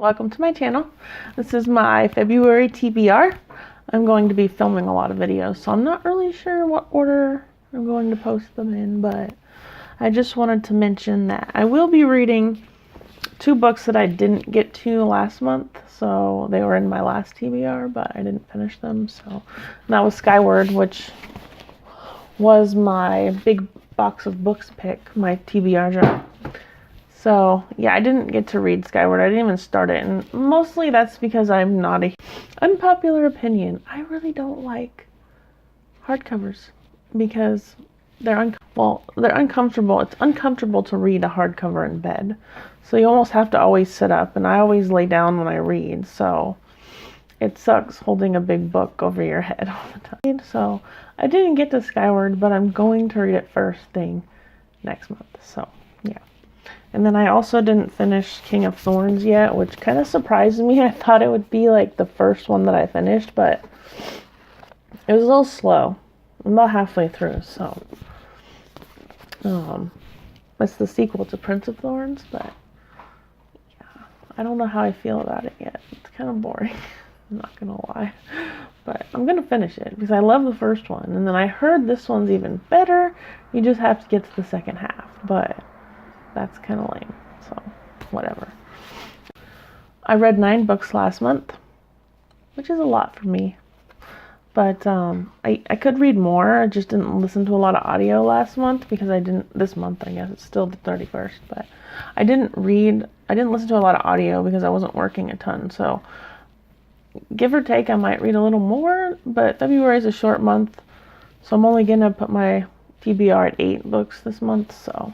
welcome to my channel. This is my February TBR. I'm going to be filming a lot of videos, so I'm not really sure what order I'm going to post them in, but I just wanted to mention that I will be reading 2 books that I didn't get to last month, so they were in my last TBR, but I didn't finish them, so that was Skyward, which was my big box of books pick, my TBR journal. So, yeah, I didn't get to read Skyward. I didn't even start it, and mostly that's because I'm not a unpopular opinion. I really don't like hardcovers because they're uncomfortable. It's uncomfortable to read a hardcover in bed. So you almost have to always sit up, and I always lay down when I read, so it sucks holding a big book over your head all the time. So I didn't get to Skyward, but I'm going to read it first thing next month, so yeah. And then I also didn't finish King of Thorns yet, which kind of surprised me. I thought it would be like the first one that I finished, but it was a little slow. I'm about halfway through, so it's the sequel to Prince of Thorns, but yeah, I don't know how I feel about it yet. It's kind of boring, I'm not gonna lie, but I'm gonna finish it because I love the first one, and then I heard this one's even better. You just have to get to the second half, but that's kind of lame, so whatever. I read 9 books last month, which is a lot for me, but I could read more. I just didn't listen to a lot of audio last month because this month, I guess it's still the 31st, but I didn't listen to a lot of audio because I wasn't working a ton, so give or take I might read a little more, but February is a short month, so I'm only gonna put my TBR at 8 books this month, so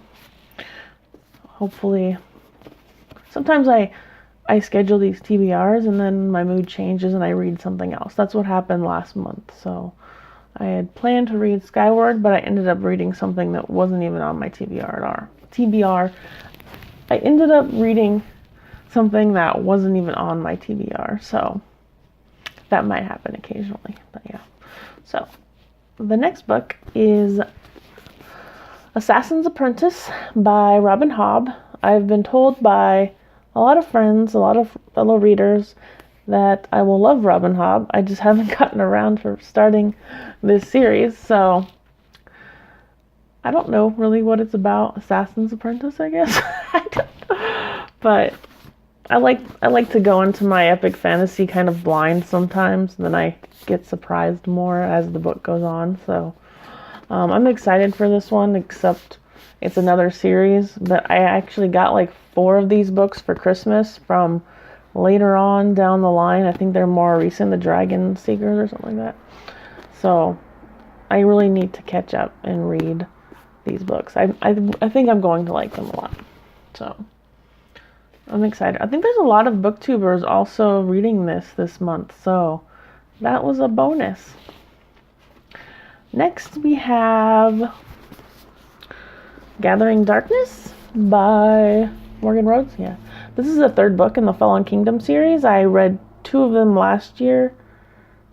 hopefully. Sometimes I schedule these TBRs and then my mood changes and I read something else. That's what happened last month. So I had planned to read Skyward, but I ended up reading something that wasn't even on my TBR. I ended up reading something that wasn't even on my TBR. So that might happen occasionally, but yeah. So the next book is Assassin's Apprentice by Hobb. I've been told by a lot of friends, a lot of fellow readers, that I will love Hobb. I just haven't gotten around to starting this series, so I don't know really what it's about. Assassin's Apprentice, I guess. But I like to go into my epic fantasy kind of blind sometimes, then I get surprised more as the book goes on, so I'm excited for this one, except it's another series, but I actually got like 4 of these books for Christmas from later on down the line. I think they're more recent, the Dragon Seekers or something like that. So I really need to catch up and read these books. I think I'm going to like them a lot. So I'm excited. I think there's a lot of booktubers also reading this month, so that was a bonus. Next we have Gathering Darkness by Rhodes. Yeah, this is the 3rd book in the Fallen Kingdom series. I read 2 of them last year.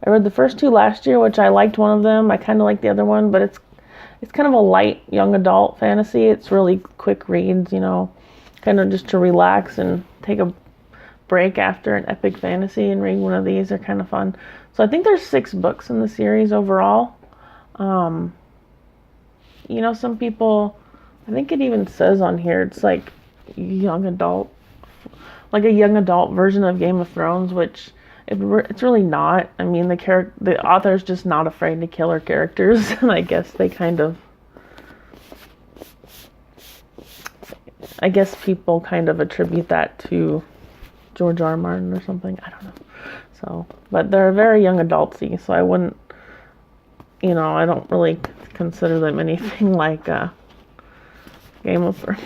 I read the first 2 last year, which I liked one of them. I kind of liked the other one, but it's kind of a light young adult fantasy. It's really quick reads, kind of just to relax and take a break after an epic fantasy and read one of these. Are kind of fun. So I think there's 6 books in the series overall. Some people, I think it even says on here, it's like young adult, like a young adult version of Game of Thrones, which it's really not. I mean, the author's just not afraid to kill her characters, and I guess people kind of attribute that to George R. R. Martin or something. I don't know. So, but they're very young adultsy, so I wouldn't, I don't really consider them anything like Game of Thrones,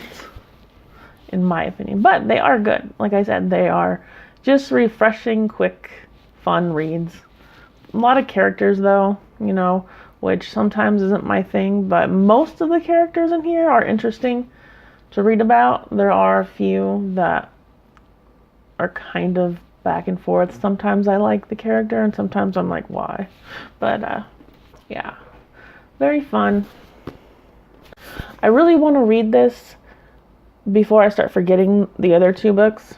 in my opinion. But they are good. Like I said, they are just refreshing, quick, fun reads. A lot of characters, though, which sometimes isn't my thing, but most of the characters in here are interesting to read about. There are a few that are kind of back and forth. Sometimes I like the character, and sometimes I'm like, why? But, yeah, very fun. I really want to read this before I start forgetting the other 2 books.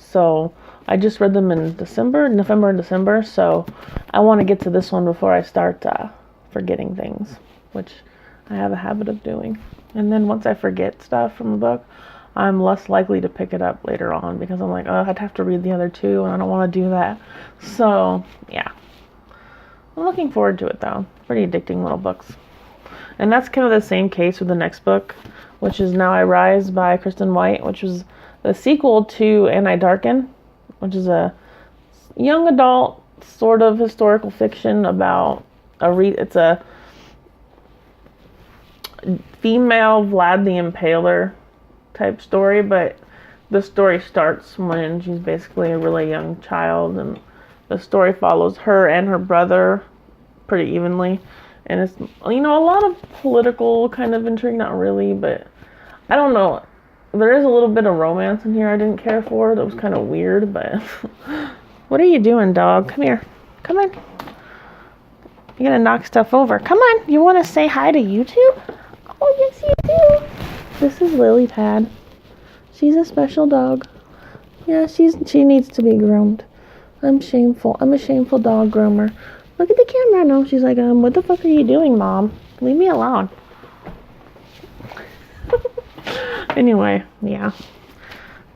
So I just read them in November and December. So I want to get to this one before I start forgetting things, which I have a habit of doing. And then once I forget stuff from a book, I'm less likely to pick it up later on because I'm like, oh, I'd have to read the other two and I don't want to do that. So yeah, I'm looking forward to it though. Pretty addicting little books. And that's kind of the same case with the next book, which is Now I Rise by Kiersten White, which was the sequel to And I Darken, which is a young adult sort of historical fiction about it's a female Vlad the Impaler type story, but the story starts when she's basically a really young child, and the story follows her and her brother pretty evenly. And it's, a lot of political kind of intrigue, not really, but I don't know. There is a little bit of romance in here I didn't care for. That was kind of weird, but what are you doing, dog? Come here. Come on. You're gonna knock stuff over. Come on. You want to say hi to YouTube? Oh, yes, you do. This is Lily Pad. She's a special dog. Yeah, she needs to be groomed. I'm shameful. I'm a shameful dog groomer. Look at the camera. No, she's like, what the fuck are you doing, Mom? Leave me alone. Anyway, yeah.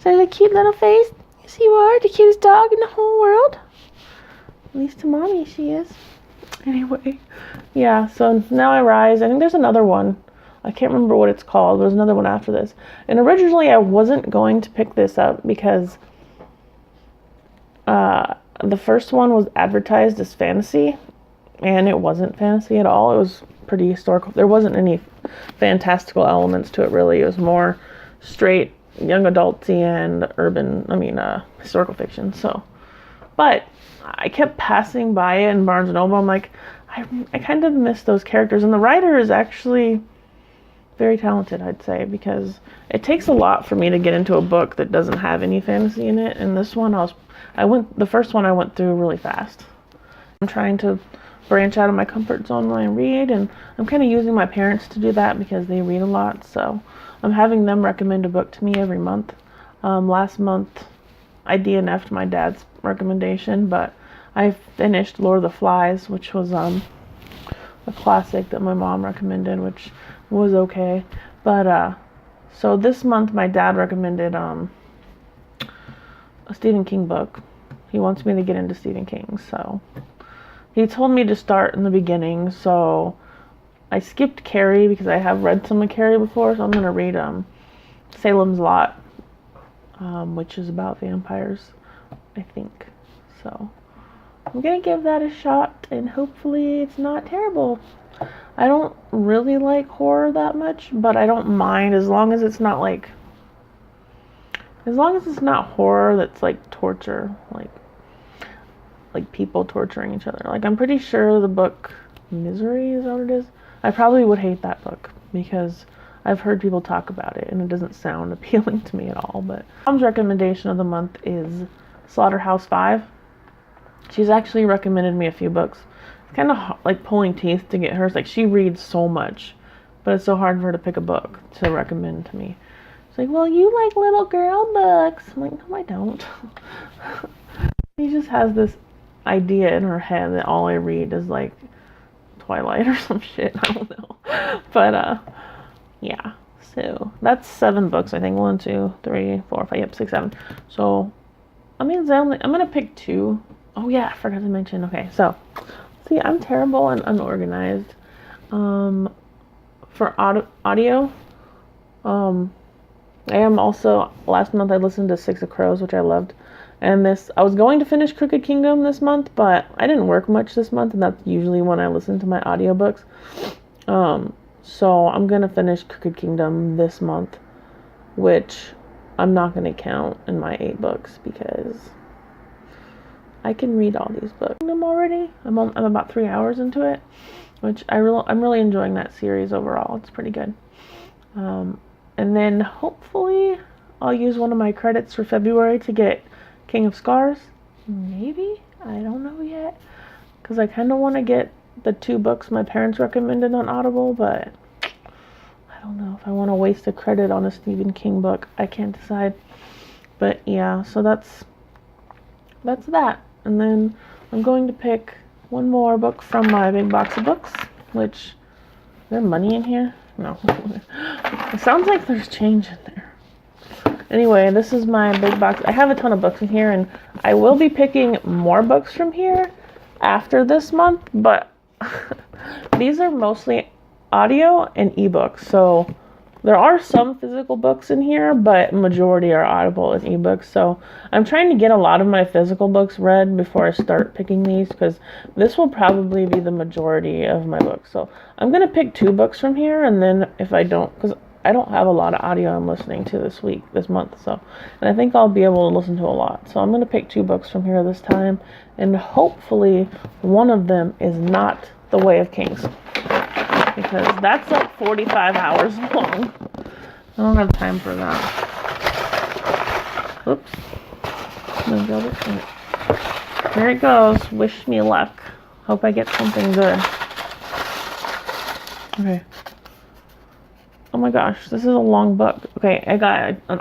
So the cute little face. Yes, you are the cutest dog in the whole world. At least to Mommy, she is. Anyway, yeah. So Now I Rise. I think there's another one. I can't remember what it's called. There's another one after this. And originally, I wasn't going to pick this up because the first one was advertised as fantasy, and it wasn't fantasy at all. It was pretty historical. There wasn't any fantastical elements to it, really. It was more straight young adulty and historical fiction. So, but I kept passing by it in Barnes & Noble. I'm like, I kind of miss those characters. And the writer is actually very talented, I'd say, because it takes a lot for me to get into a book that doesn't have any fantasy in it. And this one, the first one I went through really fast. I'm trying to branch out of my comfort zone when I read, and I'm kind of using my parents to do that because they read a lot. So I'm having them recommend a book to me every month. Last month, I DNF'd my dad's recommendation, but I finished Lord of the Flies, which was a classic that my mom recommended, which was okay. But so this month my dad recommended a Stephen King book. He wants me to get into Stephen King, so he told me to start in the beginning. So I skipped Carrie because I have read some of Carrie before, so I'm gonna read Salem's Lot, which is about vampires, I think. So I'm gonna give that a shot, and hopefully it's not terrible. I don't really like horror that much, but I don't mind as long as it's not horror that's like torture, like people torturing each other. Like, I'm pretty sure the book Misery is what it is. I probably would hate that book because I've heard people talk about it and it doesn't sound appealing to me at all. But Mom's recommendation of the month is Slaughterhouse-Five. She's actually recommended me a few books. It's kind of like pulling teeth to get hers. Like, she reads so much, but it's so hard for her to pick a book to recommend to me. She's like, well, you like little girl books. I'm like, no, I don't. She just has this idea in her head that all I read is like Twilight or some shit. I don't know. But yeah. So that's 7 books, I think. 1, 2, 3, 4, 5, 6, 7. So I'm gonna pick 2. Oh yeah, I forgot to mention. Okay, so see, I'm terrible and unorganized. For audio, I am also, last month I listened to 6 of Crows, which I loved. And I was going to finish Crooked Kingdom this month, but I didn't work much this month, and that's usually when I listen to my audiobooks. So I'm gonna finish Crooked Kingdom this month, which I'm not gonna count in my 8 books because I can read all these books. I'm already. I'm about 3 hours into it, which I'm really enjoying that series overall. It's pretty good. And then hopefully I'll use one of my credits for February to get King of Scars. Maybe? I don't know yet. Because I kind of want to get the 2 books my parents recommended on Audible, but I don't know if I want to waste a credit on a Stephen King book. I can't decide. But yeah, so that's that. And then I'm going to pick one more book from my big box of books, which, is there money in here? No. It sounds like there's change in there. Anyway, this is my big box. I have a ton of books in here, and I will be picking more books from here after this month, but these are mostly audio and ebooks. So there are some physical books in here, but majority are audible and ebooks. So I'm trying to get a lot of my physical books read before I start picking these, because this will probably be the majority of my books. So I'm going to pick 2 books from here, and then if I don't, because I don't have a lot of audio I'm listening to this month. So, and I think I'll be able to listen to a lot. So I'm going to pick 2 books from here this time, and hopefully one of them is not The Way of Kings, because that's like 45 hours long. I don't have time for that. Oops. There it goes. Wish me luck. Hope I get something good. Okay. Oh my gosh, this is a long book. Okay, I got an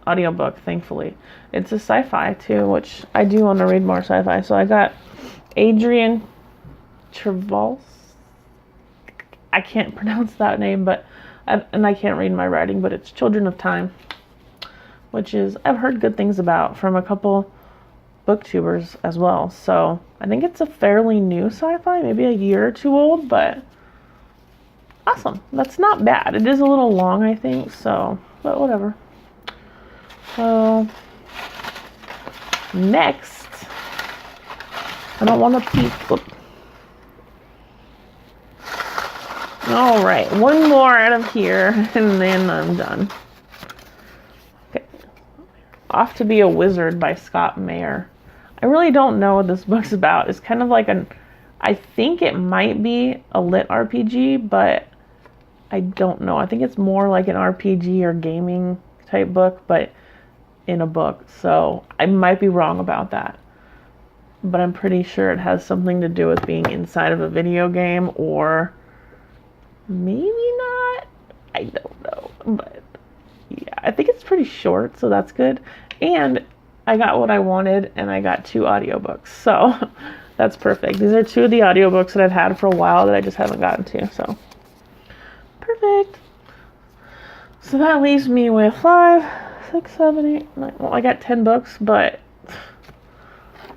audio book, thankfully. It's a sci-fi too, which I do want to read more sci-fi. So I got Adrian Tchaikovsky. I can't pronounce that name, but I can't read my writing, but it's Children of Time, which is, I've heard good things about from a couple booktubers as well. So I think it's a fairly new sci-fi, maybe a year or 2 old, but awesome. That's not bad. It is a little long, I think, so, but whatever. So next, I don't want to peek. All right, one more out of here, and then I'm done. Okay. Off to Be a Wizard by Scott Meyer. I really don't know what this book's about. It's kind of like I think it might be a lit RPG, but I don't know. I think it's more like an RPG or gaming type book, but in a book. So I might be wrong about that. But I'm pretty sure it has something to do with being inside of a video game, or maybe not. I don't know. But yeah, I think it's pretty short, so that's good. And I got what I wanted, and I got 2 audiobooks. So that's perfect. These are 2 of the audiobooks that I've had for a while that I just haven't gotten to. So perfect. So that leaves me with 5, 6, 7, 8, 9. Well, I got 10 books, but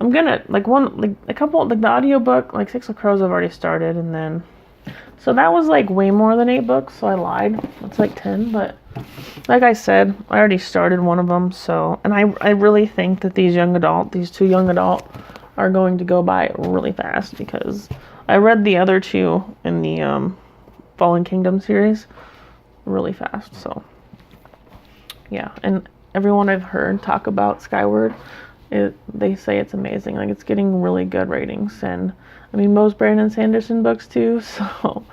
I'm gonna, a couple, the audiobook, 6 of Crows I've already started, and then, so that was way more than 8 books, so I lied. It's 10, but like I said, I already started one of them, so, and I really think that these 2 young adult are going to go by really fast, because I read the other 2 in the, Fallen Kingdom series really fast. So yeah, and everyone I've heard talk about Skyward, they say it's amazing. It's getting really good ratings, and I mean most Brandon Sanderson books too. So,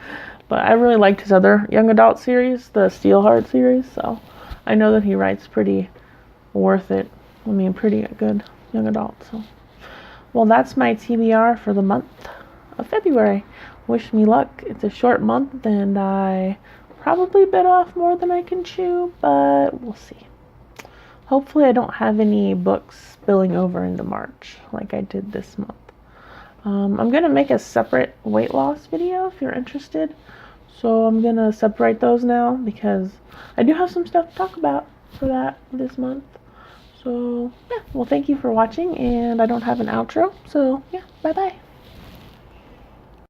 but I really liked his other young adult series, the Steelheart series. So I know that he writes pretty worth it. I mean, pretty good young adult. So, well, that's my TBR for the month of February. Wish me luck. It's a short month, and I probably bit off more than I can chew, but we'll see. Hopefully I don't have any books spilling over into March like I did this month. I'm going to make a separate weight loss video if you're interested. So I'm going to separate those now, because I do have some stuff to talk about for that this month. So yeah, well, thank you for watching, and I don't have an outro. So yeah, bye-bye.